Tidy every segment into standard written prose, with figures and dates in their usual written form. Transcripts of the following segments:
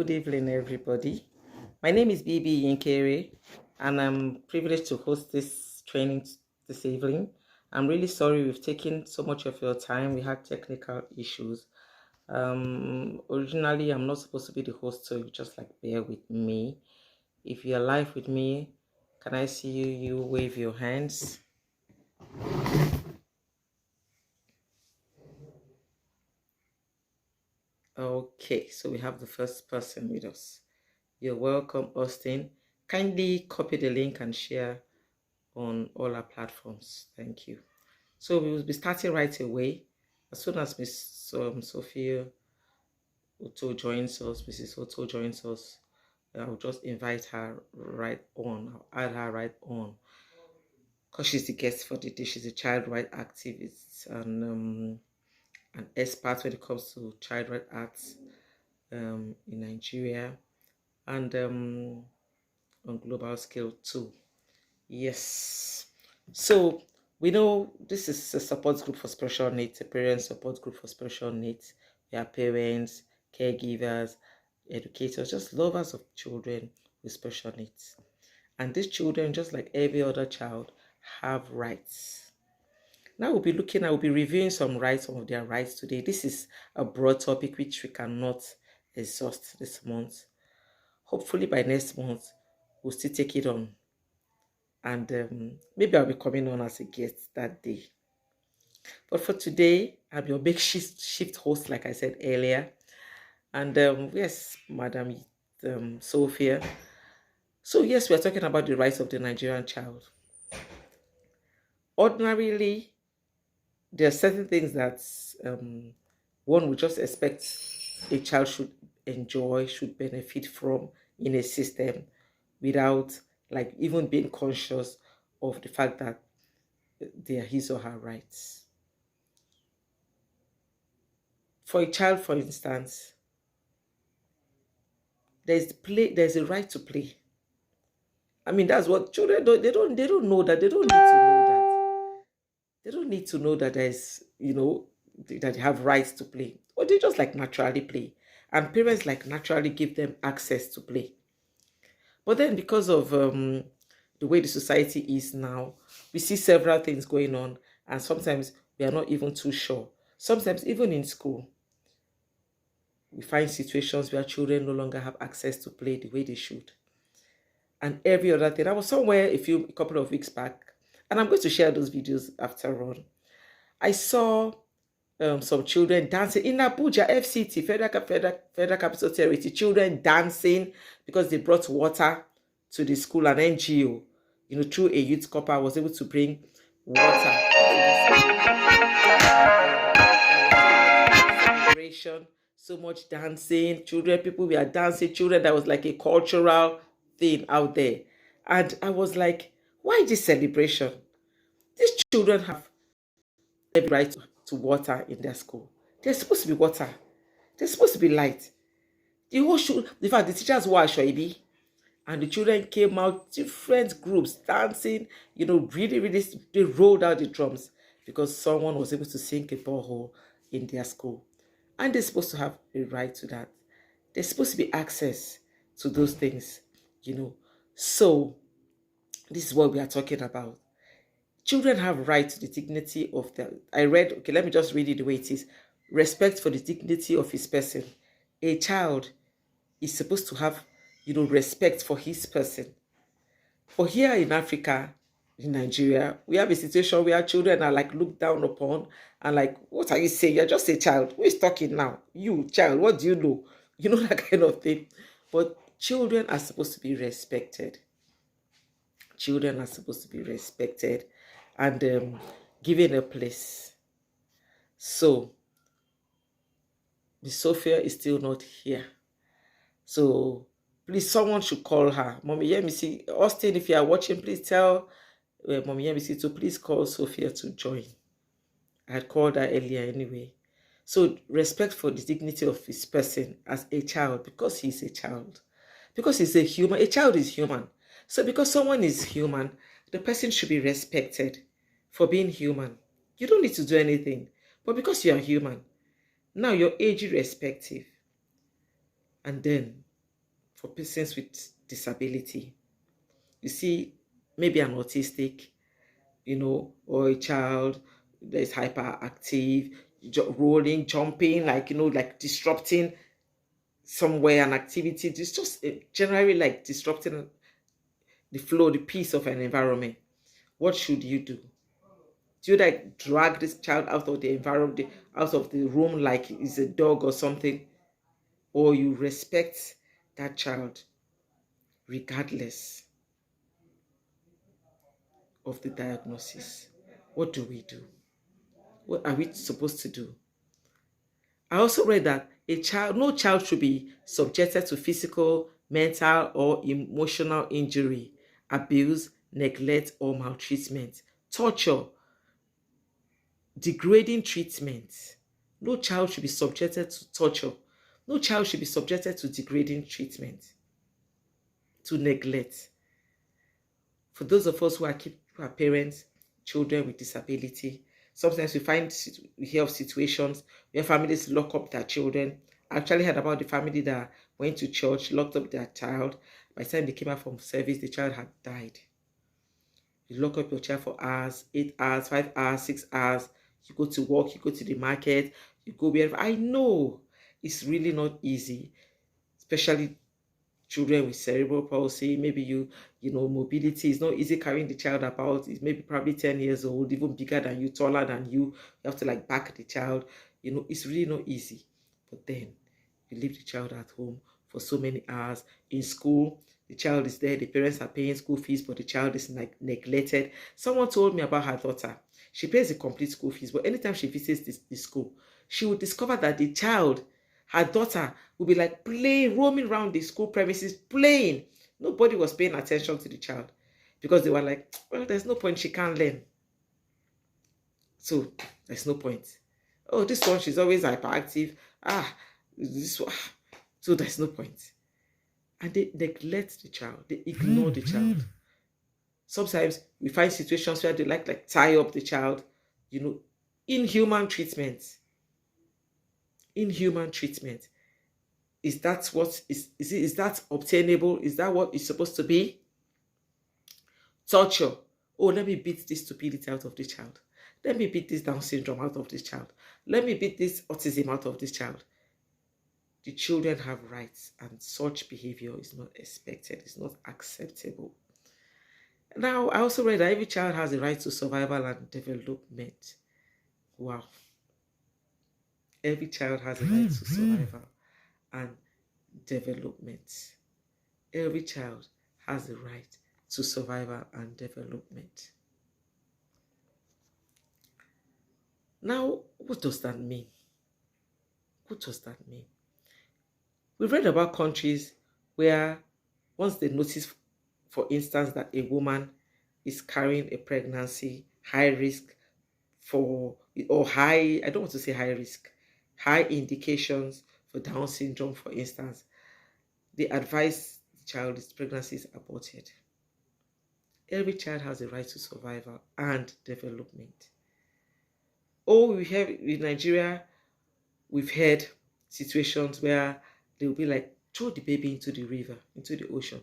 Good evening, everybody. My name is Bibi Yinkere, and I'm privileged to host this training this evening. I'm really sorry we've taken so much of your time. We had technical issues. Originally, I'm not supposed to be the host, so you just bear with me. If you're live with me, can I see you? You wave your hands. Okay, so we have the first person with us. You're welcome, Austin. Kindly copy the link and share on all our platforms. Thank you. So we will be starting right away. As soon as Miss Sophia Otto joins us, Mrs. Otto joins us, I'll just invite her right on. I'll add her right on because she's the guest for the day. She's a child right activist and an expert when it comes to child right arts in Nigeria and on global scale too. Yes. So we know this is a support group for special needs, a parent support group for special needs. We are parents, caregivers, educators, just lovers of children with special needs. And these children, just like every other child, have rights. Now we'll be reviewing some of their rights today. This is a broad topic which we cannot exhaust this month. Hopefully by next month, we'll still take it on. And maybe I'll be coming on as a guest that day. But for today, I'm your makeshift host, like I said earlier. And yes, Madam Sophia. So yes, we're talking about the rights of the Nigerian child. Ordinarily, there are certain things that one would just expect a child should enjoy, should benefit from in a system without even being conscious of the fact that they are his or her rights. For a child, for instance, there's a right to play. I mean, that's what children don't know that. They don't need to know that. They don't need to know that there's, that they have rights to play. Or they just naturally play. And parents naturally give them access to play. But then because of the way the society is now, we see several things going on, and sometimes we are not even too sure. Sometimes even in school, we find situations where children no longer have access to play the way they should. And every other thing. I was somewhere a couple of weeks back, and I'm going to share those videos after on. I saw some children dancing in Abuja, FCT, Federal Capital Territory, children dancing because they brought water to the school. An NGO, through a youth corps, was able to bring water to the school. So much dancing, people were dancing, children, that was like a cultural thing out there. And I was like, why this celebration? These children have every right to water in their school. There's supposed to be water. There's supposed to be light. The whole show, in fact, the teachers were Shoibi, and the children came out, different groups dancing, really, they rolled out the drums because someone was able to sink a borehole in their school. And they're supposed to have a right to that. There's supposed to be access to those things, So, this is what we are talking about. Children have right to the dignity of let me just read it the way it is. Respect for the dignity of his person. A child is supposed to have, respect for his person. For here in Africa, in Nigeria, we have a situation where children are looked down upon and what are you saying? You're just a child. Who is talking now? You, child, what do you know? That kind of thing. But children are supposed to be respected. Children are supposed to be respected and given a place. So, Miss Sophia is still not here. So, please, someone should call her. Mommy Yemisi, Austin, if you are watching, please tell Mommy Yemisi to please call Sophia to join. I had called her earlier anyway. So, respect for the dignity of his person as a child, because he's a child. Because he's a human. A child is human. So, because someone is human, the person should be respected for being human. You don't need to do anything. But because you are human, now your age irrespective. And then for persons with disability. You see, maybe an autistic, or a child that is hyperactive, rolling, jumping, like disrupting somewhere an activity. It's just generally like disrupting the flow, the peace of an environment. What should you do? Do you like drag this child out of the environment, out of the room like it's a dog or something? Or you respect that child regardless of the diagnosis? What do we do? What are we supposed to do? I also read that no child should be subjected to physical, mental, or emotional injury, abuse, neglect, or maltreatment, torture, degrading treatment. No child should be subjected to torture. No child should be subjected to degrading treatment, to neglect. For those of us who are parents, children with disability, sometimes we hear of situations where families lock up their children. I actually heard about the family that went to church, locked up their child. By the time they came out from service, the child had died. You lock up your child for hours, 8 hours, 5 hours, 6 hours. You go to work, you go to the market, you go wherever. I know it's really not easy, especially children with cerebral palsy. Maybe mobility is not easy carrying the child about. It's maybe probably 10 years old, even bigger than you, taller than you. You have to like back the child. It's really not easy. But then you leave the child at home for so many hours. In school, the child is there, the parents are paying school fees, but the child is neglected. Someone told me about her daughter. She pays the complete school fees, but anytime she visits the school, she will discover that the child, her daughter, will be like playing, roaming around the school premises, playing. Nobody was paying attention to the child because they were like, well, there's no point, she can't learn. So there's no point. Oh, this one, she's always hyperactive. This one. So there's no point. And they neglect the child. They ignore the child. Sometimes we find situations where they like tie up the child, inhuman treatment. Inhuman treatment. Is that what is that obtainable? Is that what it's supposed to be? Torture. Oh, let me beat this stupidity out of the child. Let me beat this Down syndrome out of this child. Let me beat this autism out of this child. The children have rights, and such behavior is not expected. It's not acceptable. Now, I also read that every child has a right to survival and development. Wow. Every child has a right to survival and development. Every child has a right to survival and development. Now, what does that mean? What does that mean? We've read about countries where once they notice, for instance, that a woman is carrying a pregnancy, high risk I don't want to say high risk, high indications for Down syndrome, for instance, they advise the child's pregnancy is aborted. Every child has a right to survival and development. We have in Nigeria, we've had situations where they'll be like, throw the baby into the river, into the ocean.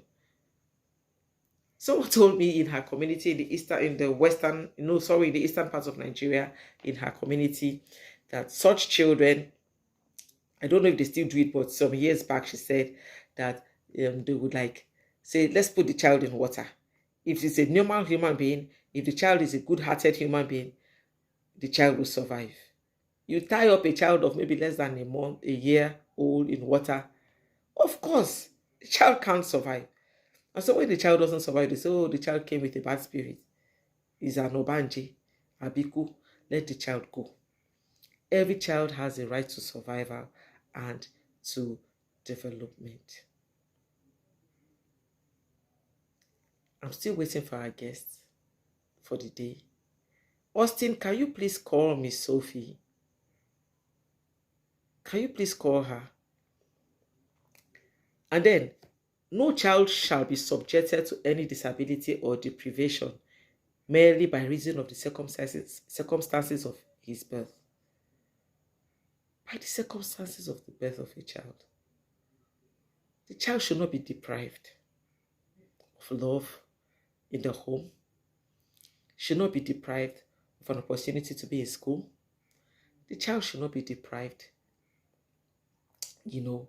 Someone told me in her community, in the eastern parts of Nigeria, in her community, that such children, I don't know if they still do it, but some years back she said that they would say, let's put the child in water. If it's a normal human being, if the child is a good-hearted human being, the child will survive. You tie up a child of maybe less than a year old in water, of course, the child can't survive. And so when the child doesn't survive, they say, oh, the child came with a bad spirit. He's an Obanje, Abiku, let the child go. Every child has a right to survival and to development. I'm still waiting for our guests for the day. Austin, can you please call Miss Sophie? Can you please call her? And then, no child shall be subjected to any disability or deprivation merely by reason of the circumstances of his birth. By the circumstances of the birth of a child. The child should not be deprived of love in the home, should not be deprived of an opportunity to be in school. The child should not be deprived, you know,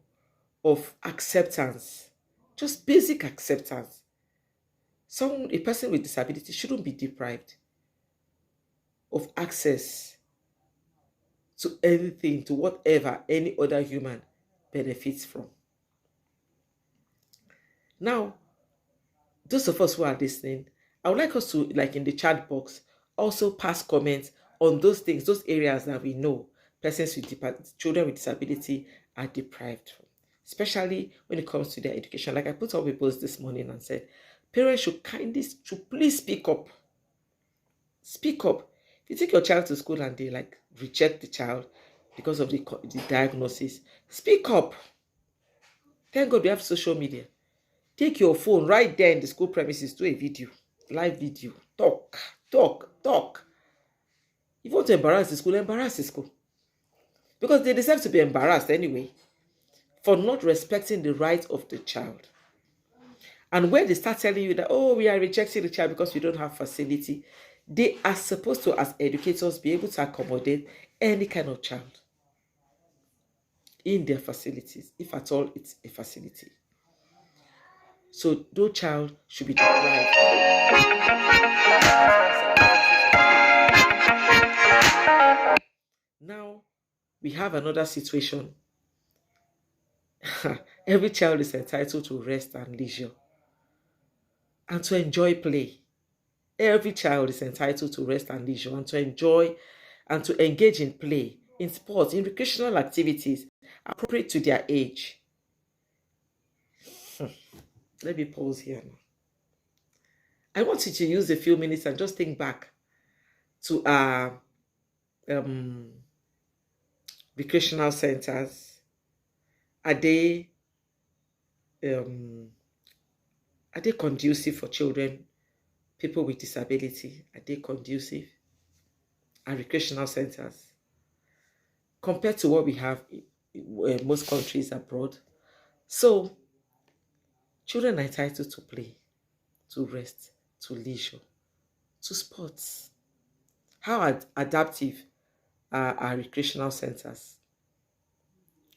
of acceptance, just basic acceptance. A person with disability shouldn't be deprived of access to anything, to whatever any other human benefits from. Now, those of us who are listening, I would like us to, like in the chat box, also pass comments on those things, those areas that we know children with disability are deprived from, especially when it comes to their education. Like I put up a post this morning and said, parents should please speak up. Speak up. If you take your child to school and they like reject the child because of the diagnosis, speak up. Thank God we have social media. Take your phone right there in the school premises, do a video, live video, talk. If you want to embarrass the school. Because they deserve to be embarrassed anyway for not respecting the rights of the child. And when they start telling you that, oh, we are rejecting the child because we don't have facility, they are supposed to, as educators, be able to accommodate any kind of child in their facilities, if at all it's a facility. So no child should be deprived. Now, we have another situation. Every child is entitled to rest and leisure and to enjoy play. Every child is entitled to rest and leisure and to enjoy and to engage in play, in sports, in recreational activities appropriate to their age. Let me pause here now. I want you to use a few minutes and just think back to our recreational centers. Are they conducive for children, people with disability? Are they conducive? Are recreational centers compared to what we have in most countries abroad? So children are entitled to play, to rest, to leisure, to sports. How adaptive are our recreational centers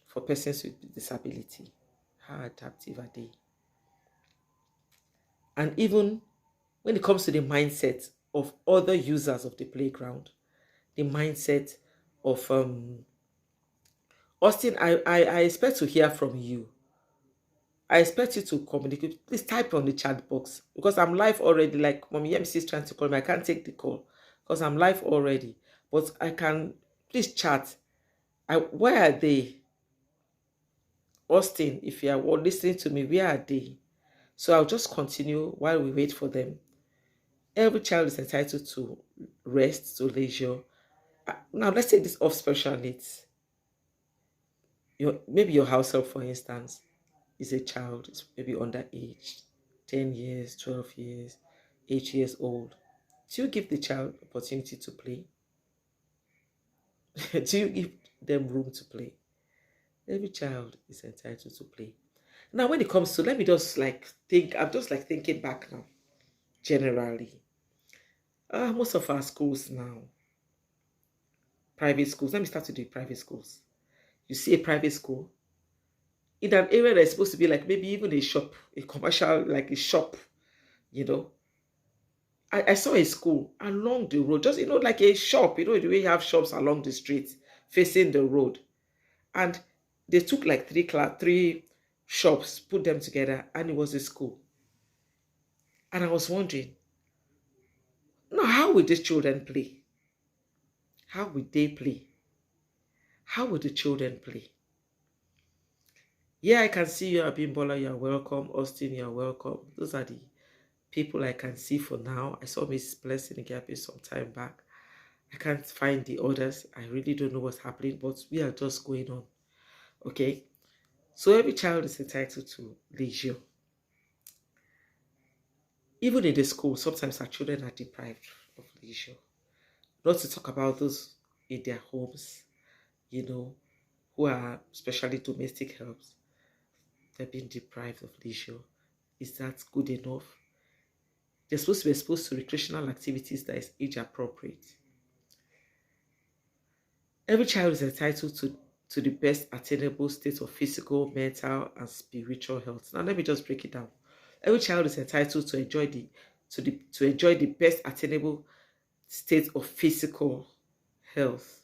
for persons with disability? How adaptive are they? And even when it comes to the mindset of other users of the playground, the mindset of Austin, I expect to hear from you. I expect you to communicate. Please type on the chat box because I'm live already. Like Mommy MC is trying to call me. I can't take the call because I'm live already. But I can, please chat. Where are they? Austin, if you are listening to me, where are they? So I'll just continue while we wait for them. Every child is entitled to rest, to leisure. Now let's take this off special needs. Maybe your house help, for instance, is a child, is maybe underage, 10 years, 12 years, 8 years old. Do you give the child opportunity to play? Do you give them room to play? Every child is entitled to play. Now, when it comes to, let me just I'm just thinking back now, generally. Most of our schools now, private schools, let me start with the private schools. You see a private school in an area that's supposed to be like maybe even a shop, a commercial, like a shop, you know. I saw a school along the road, just, like a shop, the way you have shops along the street facing the road. And they took like three shops, put them together, and it was a school. And I was wondering, now how would these children play? How would they play? How would the children play? Yeah, I can see you, Abimbola, you are welcome. Austin, you are welcome. Those are the people I can see for now. I saw Miss Blessing Igape some time back. I can't find the others. I really don't know what's happening, but we are just going on. Okay? So every child is entitled to leisure. Even in the school, sometimes our children are deprived of leisure. Not to talk about those in their homes, who are especially domestic helps. They're being deprived of leisure. Is that good enough? They're supposed to be exposed to recreational activities that is age appropriate. Every child is entitled to the best attainable state of physical, mental, and spiritual health. Now let me just break it down. Every child is entitled to enjoy the best attainable state of physical health.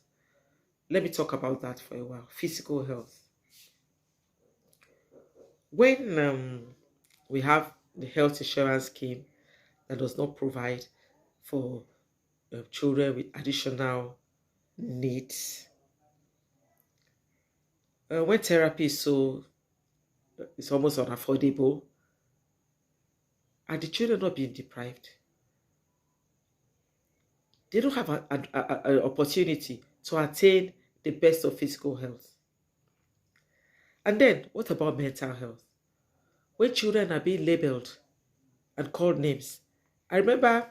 Let me talk about that for a while. Physical health. When we have the health insurance scheme that does not provide for children with additional needs, when therapy is it's almost unaffordable, are the children not being deprived? They don't have an opportunity to attain the best of physical health. And then, what about mental health? When children are being labeled and called names. I remember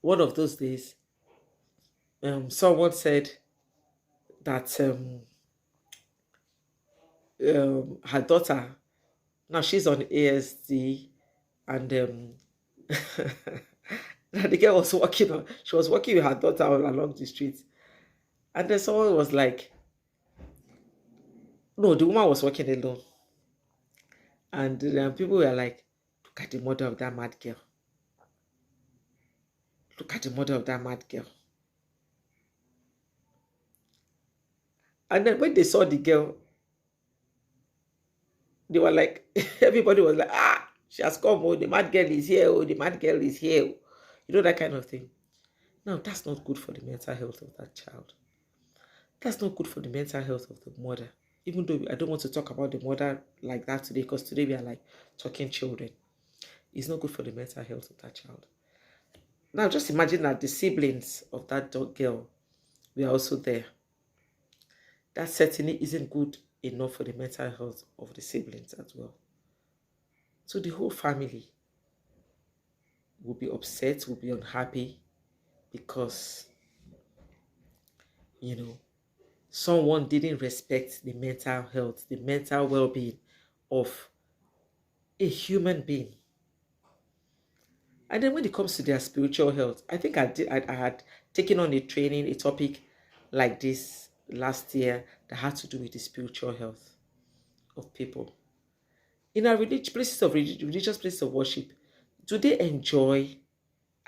one of those days, someone said that her daughter, now she's on ASD, and the girl was she was walking with her daughter along the street. And then someone was like, no, the woman was walking alone. And people were like, look at the mother of that mad girl. Look at the mother of that mad girl. And then when they saw the girl, they were like, everybody was like, she has come, oh, the mad girl is here, oh, the mad girl is here. You know, that kind of thing. Now, that's not good for the mental health of that child. That's not good for the mental health of the mother. Even though I don't want to talk about the mother like that today, because today we are like talking children. It's not good for the mental health of that child. Now, just imagine that the siblings of that girl were also there. That certainly isn't good enough for the mental health of the siblings as well. So the whole family will be upset, will be unhappy, because, someone didn't respect the mental health, the mental well-being of a human being. And then when it comes to their spiritual health, I think I had taken on a topic like this last year that had to do with the spiritual health of people. In our religious places of worship, do they enjoy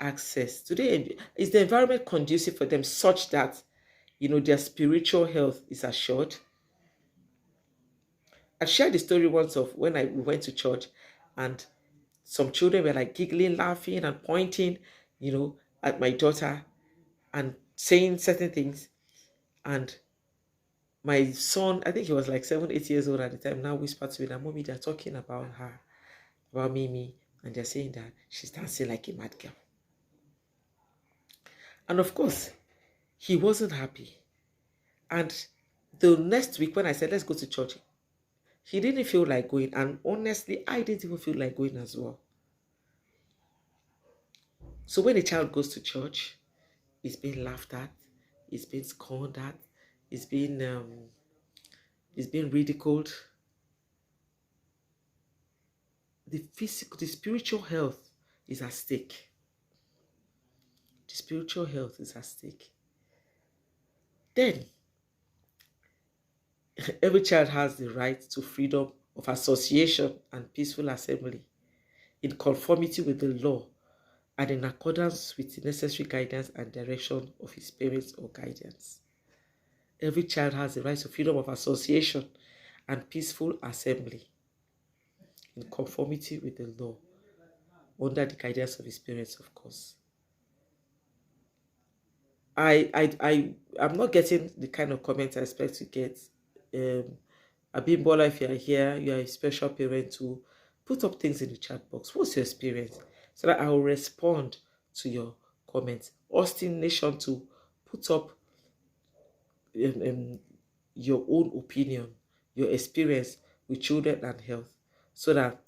access? Is the environment conducive for them such that their spiritual health is assured? I shared the story once of when we went to church, and some children were like giggling, laughing, and pointing, at my daughter and saying certain things. And my son, I think he was like 7, 8 years old at the time, now whispered to me that, Mommy, they're talking about her, about Mimi, and they're saying that she's dancing like a mad girl. And of course, he wasn't happy. And the next week when I said, let's go to church, he didn't feel like going. And honestly, I didn't even feel like going as well. So when a child goes to church, it's being laughed at, it's being scorned at, it's being ridiculed. The spiritual health is at stake. The spiritual health is at stake. Then, every child has the right to freedom of association and peaceful assembly in conformity with the law and in accordance with the necessary guidance and direction of his parents or guardians. Every child has the right to freedom of association and peaceful assembly in conformity with the law, under the guidance of his parents, of course. I'm not getting the kind of comments I expect to get. Abimbola, if you are here, you are a special parent to put up things in the chat box. What's your experience? So that I will respond to your comments. Austin Nation to put up your own opinion, your experience with children and health, so that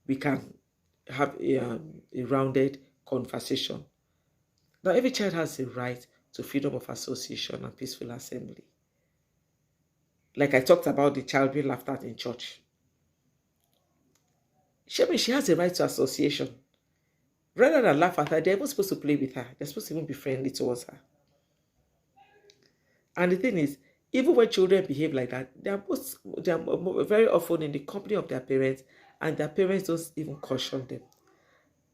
we can have a rounded conversation. Now, every child has a right to freedom of association and peaceful assembly. like I talked about the child being laughed at in church. She has a right to association. Rather than laugh at her, they're even supposed to play with her. They're supposed to even be friendly towards her. And the thing is, even when children behave like that, they are very often in the company of their parents, and their parents don't even caution them.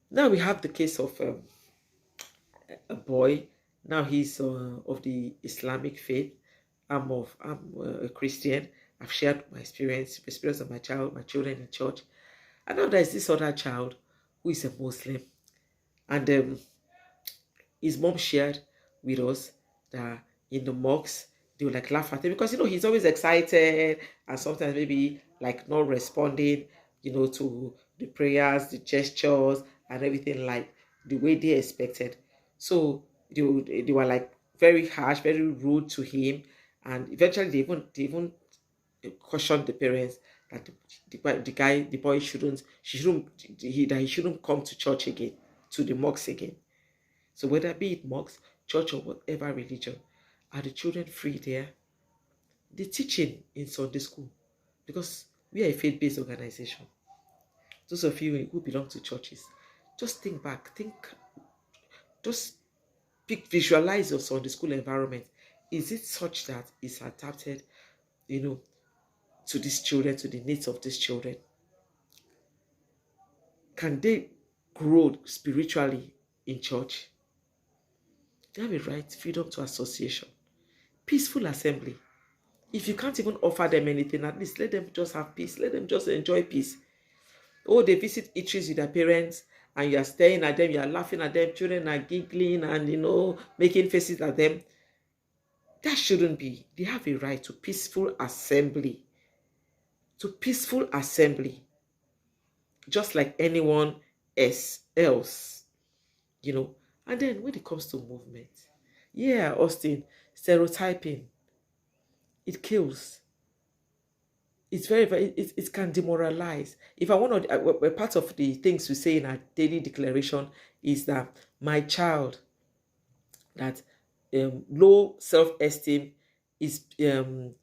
Now we have the case of a boy. Now he's of the Islamic faith. I'm a Christian. I've shared my experience of my children in church, and now there's this other child who is a Muslim, and his mom shared with us that in the mosques they would like laugh at him because he's always excited and sometimes maybe like not responding, to the prayers, the gestures, and everything like the way they expected. So they were like very harsh, very rude to him, and eventually they even cautioned the parents that the boy that he shouldn't come to church again, to the mosque again. So whether be it mosque, church, or whatever religion, are the children free there? The teaching in Sunday school, because we are a faith-based organization. Those of you who belong to churches, just think back, just visualize your Sunday school environment. Is it such that it's adapted, to these children, to the needs of these children? Can they grow spiritually in church? They have a right, freedom to association, peaceful assembly. If you can't even offer them anything, at least let them just have peace. Let them just enjoy peace. Oh, they visit eateries with their parents and you are staring at them, you are laughing at them, children are giggling and, making faces at them. That shouldn't be. They have a right to peaceful assembly. To peaceful assembly. Just like anyone else. And then when it comes to movement, yeah, Austin, stereotyping, it kills. It's very, very, it can demoralize. If I want to, part of the things we say in our daily declaration is that my child, that low self-esteem is being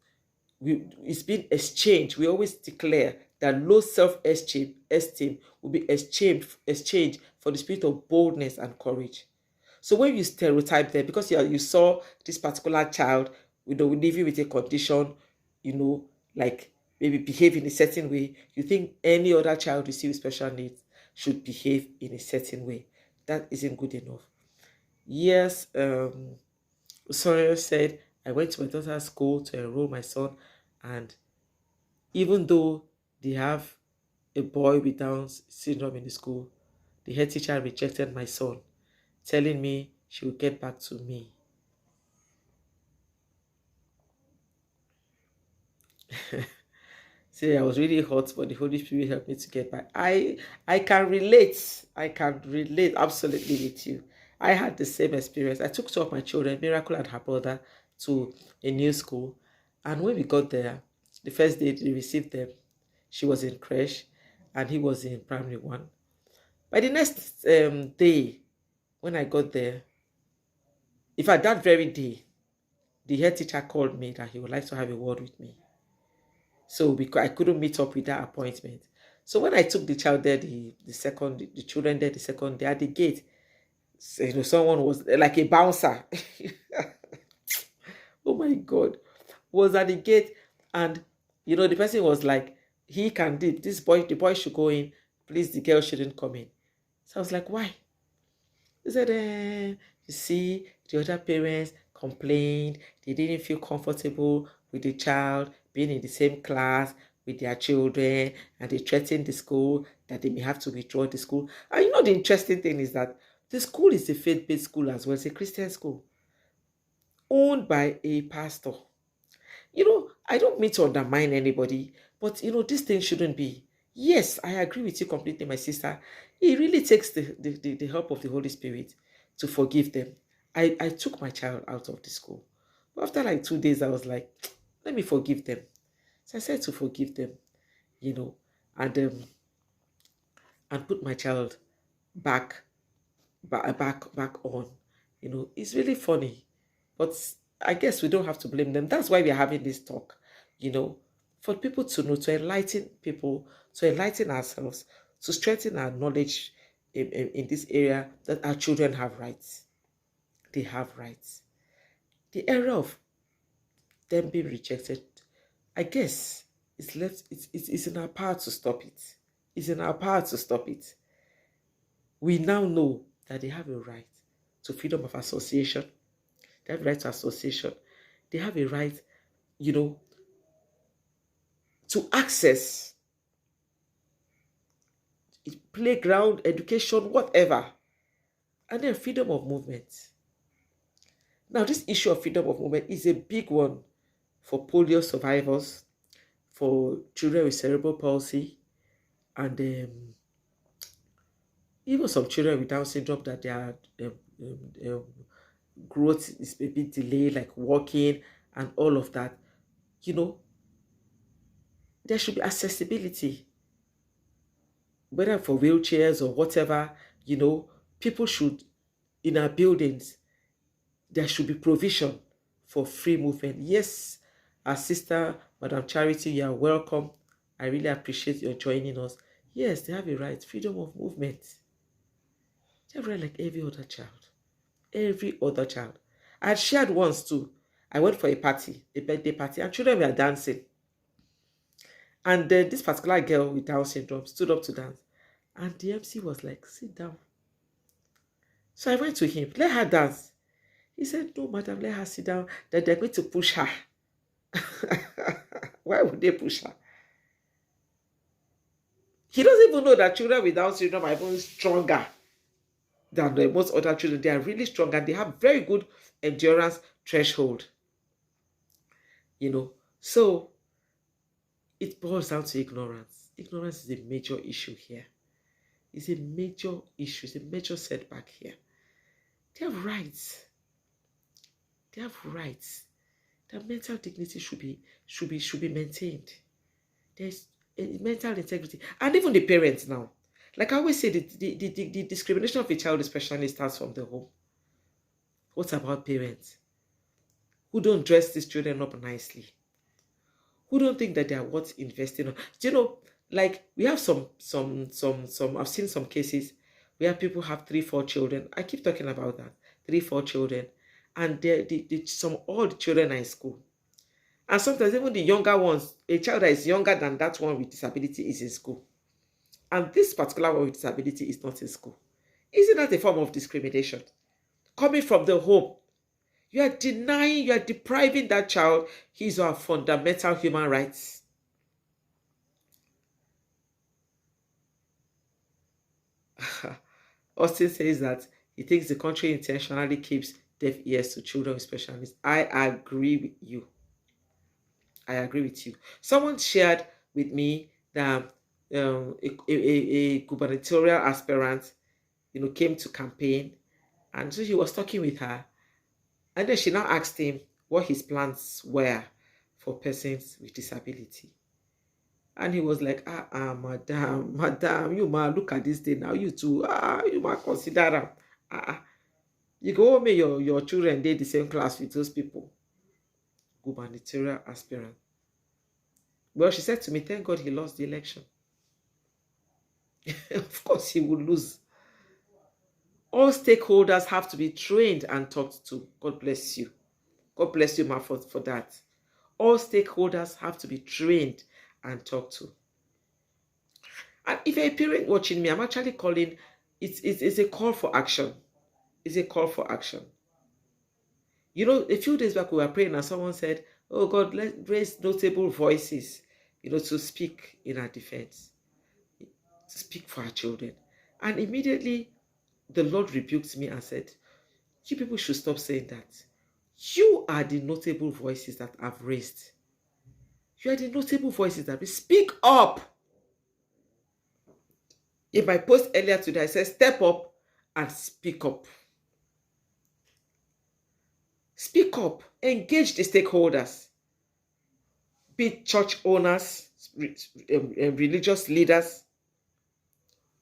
exchanged. We always declare that low self-esteem will be exchanged for the spirit of boldness and courage. So when you stereotype them, because you saw this particular child, living with a condition, like maybe behave in a certain way, you think any other child you see with special needs should behave in a certain way. That isn't good enough. Yes, Sawyer said, I went to my daughter's school to enroll my son, and even though they have a boy with Down syndrome in the school, the head teacher rejected my son, telling me she would get back to me. See, I was really hot, but the Holy Spirit helped me to get back. I can relate. I can relate absolutely with you. I had the same experience. I took two of my children, Miracle and her brother, to a new school. And when we got there, the first day we received them, she was in creche and he was in primary one. By the next day, when I got there, in fact, that very day, the head teacher called me that he would like to have a word with me. So because I couldn't meet up with that appointment. So when I took the child there, the children there the second day at the gate, someone was like a bouncer. Oh my God, was at the gate, and the person was like, he can do the boy should go in, please, the girl shouldn't come in. So I was like, why? He said, you see, the other parents complained, they didn't feel comfortable with the child being in the same class with their children, and they threatened the school that they may have to withdraw the school. And the interesting thing is that the school is a faith-based school as well. It's a Christian school owned by a pastor. I don't mean to undermine anybody, but this thing shouldn't be. Yes, I agree with you completely, my sister. It really takes the help of the Holy Spirit to forgive them. I took my child out of the school. But after like 2 days, I was like, let me forgive them. So I said to forgive them, and put my child back on. It's really funny. But I guess we don't have to blame them. That's why we're having this talk. you know, for people to know, to enlighten people, to enlighten ourselves, to strengthen our knowledge in this area, that our children have rights. They have rights. The era of them being rejected, I guess, it's in our power to stop it. It's in our power to stop it. We now know that they have a right to freedom of association. They have a right to association. They have a right, you know, to access playground, education, whatever. And then freedom of movement. Now, this issue of freedom of movement is a big one for polio survivors, for children with cerebral palsy, and even some children with Down syndrome that their growth is a bit delayed, like walking and all of that. You know, there should be accessibility, whether for wheelchairs or whatever. You know, people should, in our buildings, there should be provision for free movement. Yes, our sister, Madam Charity, you are welcome. I really appreciate your joining us. Yes, they have a right, freedom of movement. They have a right like every other child. Every other child. I had shared once too. I went for a party, a birthday party, and children were dancing. And then this particular girl with Down syndrome stood up to dance. And the MC was like, sit down. So I went to him, let her dance. He said, no, madam, let her sit down. That they're going to push her. Why would they push her? He doesn't even know that children with Down syndrome are even stronger than most other children. They are really strong and they have very good endurance threshold. You know, so it boils down to ignorance. Ignorance is a major issue here. It's a major issue. It's a major setback here. They have rights. They have rights. Their mental dignity should be maintained. There's mental integrity. And even the parents now. Like I always say, the discrimination of a child especially starts from the home. What about parents who don't dress these children up nicely? Who don't think that they are worth investing on? Do you know, like we have some, I've seen some cases where people have 3-4 children. I keep talking about that. 3-4 children. And all the children are in school. And sometimes even the younger ones, a child that is younger than that one with disability is in school. And this particular one with disability is not in school. Isn't that a form of discrimination? Coming from the home, you are denying, you are depriving that child his or her fundamental human rights. Austin says that he thinks the country intentionally keeps deaf ears to children with special needs. I agree with you. I agree with you. Someone shared with me that a gubernatorial aspirant, came to campaign, and so he was talking with her, and then she now asked him what his plans were for persons with disability. And he was like, madam, you ma look at this thing now, you too, you ma consider them. You go make your children they the same class with those people. Gubernatorial aspirant. Well, she said to me, thank God he lost the election. Of course he would lose. All stakeholders have to be trained and talked to. God bless you. God bless you, ma, for that. All stakeholders have to be trained and talked to. And if you're a parent watching me, I'm actually calling, it's a call for action. It's a call for action. A few days back we were praying and someone said, oh God, let's raise notable voices, to speak in our defense, to speak for our children. And immediately the Lord rebuked me and said, you people should stop saying that. You are the notable voices that I've raised. You are the notable voices that speak up. In my post earlier today, I said, step up and speak up. Speak up. Engage the stakeholders. Be it church owners, religious leaders,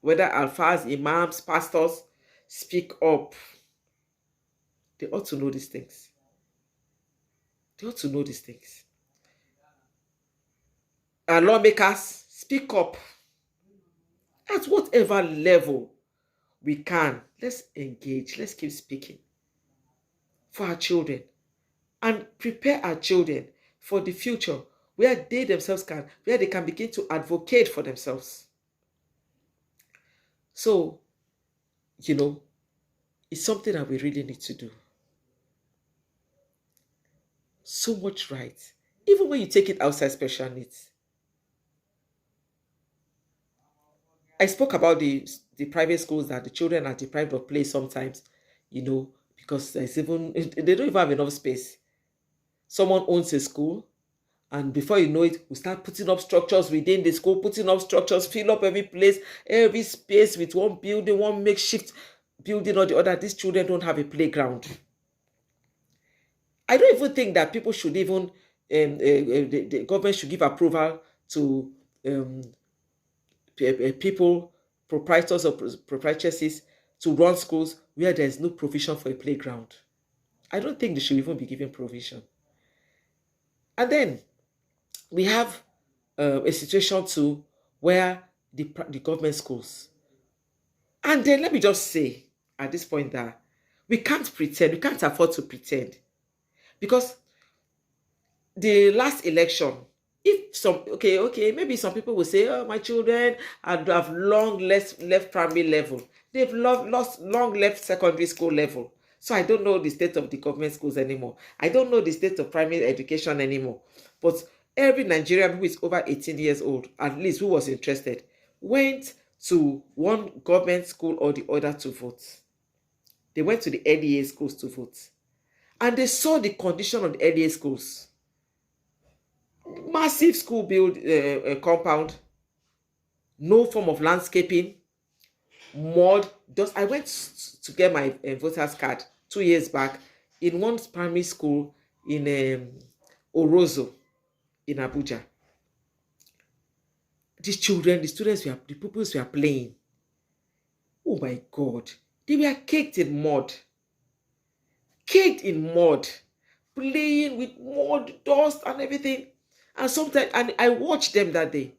whether alfas, imams, pastors, speak up. They ought to know these things. They ought to know these things. Our lawmakers, speak up at whatever level we can. Let's engage. Let's keep speaking for our children and prepare our children for the future where they themselves where they can begin to advocate for themselves. So, you know, it's something that we really need to do. So much right. Even when you take it outside special needs. I spoke about the private schools that the children are deprived of play sometimes, because there's even they don't even have enough space. Someone owns a school, and before you know it, we start putting up structures within the school, putting up structures, fill up every place, every space with one building, one makeshift building or the other. These children don't have a playground. I don't even think that people should even, the government should give approval to people, proprietors or proprietresses, to run schools where there's no provision for a playground. I don't think they should even be given provision. And then we have a situation too where the government schools, and then let me just say at this point that we can't pretend, we can't afford to pretend, because the last election, if some okay, maybe some people will say, oh, my children have long left primary level, they've lost long left secondary school level, so I don't know the state of the government schools anymore, I don't know the state of primary education anymore. But every Nigerian who is over 18 years old, at least who was interested, went to one government school or the other to vote. They went to the NEA schools to vote, and they saw the condition of the NEA schools. Massive school build compound, no form of landscaping, mud, dust. I went to get my voter's card 2 years back in one primary school in Orozo in Abuja. These children, the pupils were playing. Oh my God, they were caked in mud, playing with mud, dust, and everything. And sometimes, and I watched them that day.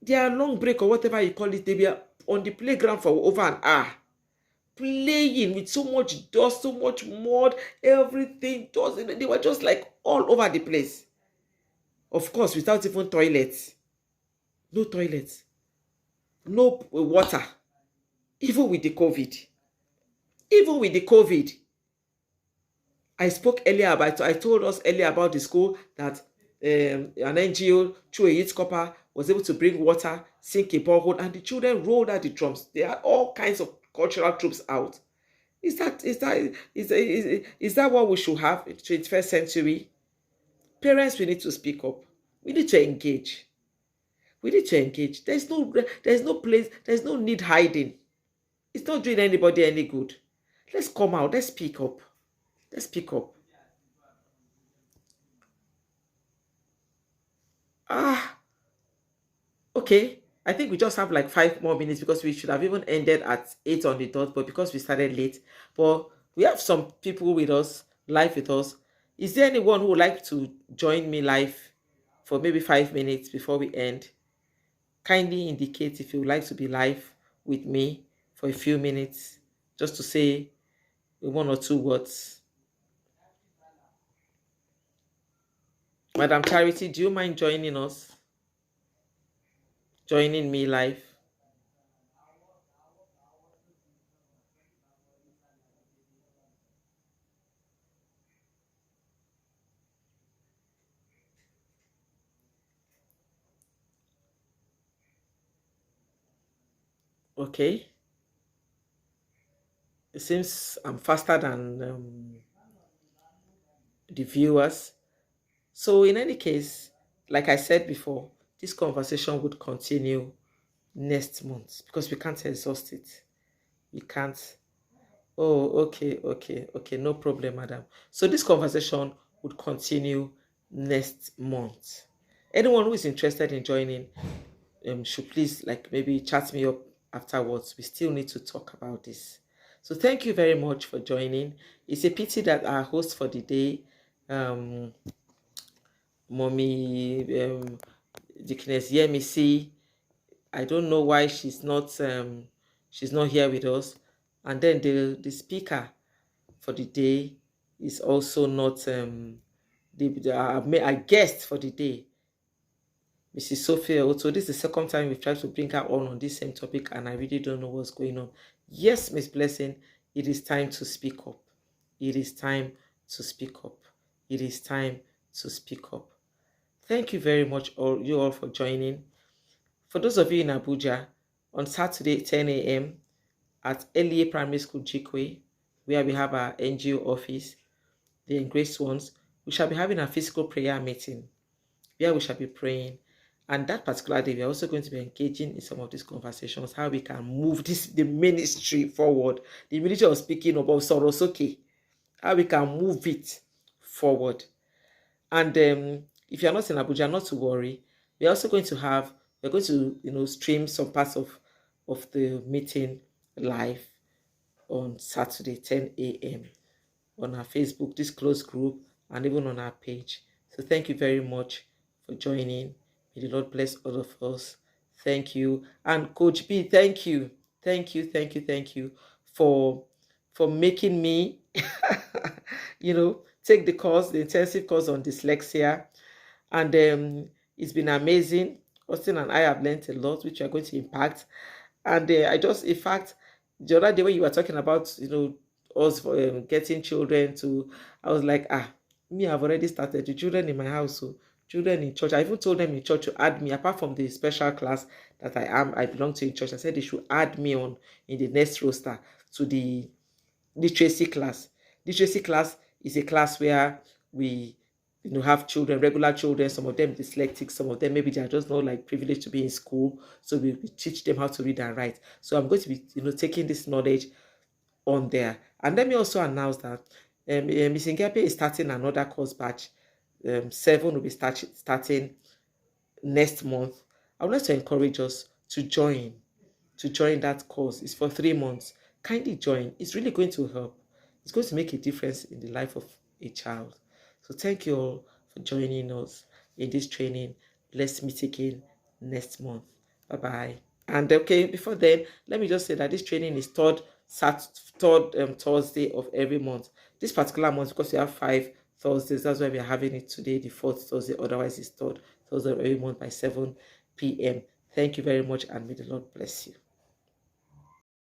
Their long break or whatever you call it, they were on the playground for over an hour, playing with so much dust, so much mud, everything dust. They were just like all over the place. Of course, without even toilets. No toilets. No water. Even with the COVID. I told us earlier about the school that an NGO through a youth corps was able to bring water, sink a borehole, and the children rolled out the drums. They had all kinds of cultural troops out. Is that what we should have in the 21st century? Parents, we need to speak up. We need to engage. There's no place, there's no need hiding. It's not doing anybody any good. Let's come out. Let's speak up. Okay. I think we just have like 5 more minutes because we should have even ended at 8 on the dot, but because we started late. But we have some people with us, live with us. Is there anyone who would like to join me live for maybe 5 minutes before we end? Kindly indicate if you would like to be live with me for a few minutes, just to say 1 or 2 words. Madam Charity, do you mind joining us? Joining me live? Okay. It seems I'm faster than the viewers. So in any case, like I said before, this conversation would continue next month because we can't exhaust it. We can't. Oh, okay, no problem, madam. So this conversation would continue next month. Anyone who is interested in joining should please like maybe chat me up afterwards. We still need to talk about this. So thank you very much for joining. It's a pity that our host for the day, Mommy Deaconess Yemisi. I don't know why she's not here with us. And then the speaker for the day is also not our guest for the day, Mrs. Sophia Oto. This is the second time we've tried to bring her on this same topic, and I really don't know what's going on. Yes, Miss Blessing, it is time to speak up. It is time to speak up. It is time to speak up. Thank you very much, you all, for joining. For those of you in Abuja, on Saturday, 10 a.m. at LEA Primary School, Jikwe, where we have our NGO office, the Engraced ones, we shall be having a physical prayer meeting where we shall be praying. And that particular day, we are also going to be engaging in some of these conversations, how we can move the ministry forward. The ministry of speaking about Sorosoke, how we can move it forward. And if you're not in Abuja, not to worry. We're going to stream some parts of the meeting live on Saturday, 10 a.m. on our Facebook, this closed group, and even on our page. So thank you very much for joining. May the Lord bless all of us. Thank you. And Coach B, thank you. Thank you for making me take the intensive course on dyslexia. And it's been amazing. Austin and I have learned a lot, which we are going to impact. And in fact, the other day when you were talking about, us getting children to, I was like, I've already started. The children in my house, so children in church. I even told them in church to add me, apart from the special class that I belong to in church. I said they should add me on in the next roster to the literacy class. Literacy class is a class where we have children, regular children, some of them dyslexic, some of them maybe they are just not like privileged to be in school, so we teach them how to read and write. So I'm going to be taking this knowledge on there. And let me also announce that Miss Ngepe is starting another course batch. 7 will be starting next month. I would like to encourage us to join that course. It's for 3 months. Kindly join. It's really going to help. It's going to make a difference in the life of a child. So thank you all for joining us in this training. Let's meet again next month. Bye-bye. And okay, before then, let me just say that this training is third Thursday of every month. This particular month, because we have 5 Thursdays, that's why we are having it today, the 4th Thursday. Otherwise, it's third Thursday of every month by 7 p.m. Thank you very much, and may the Lord bless you.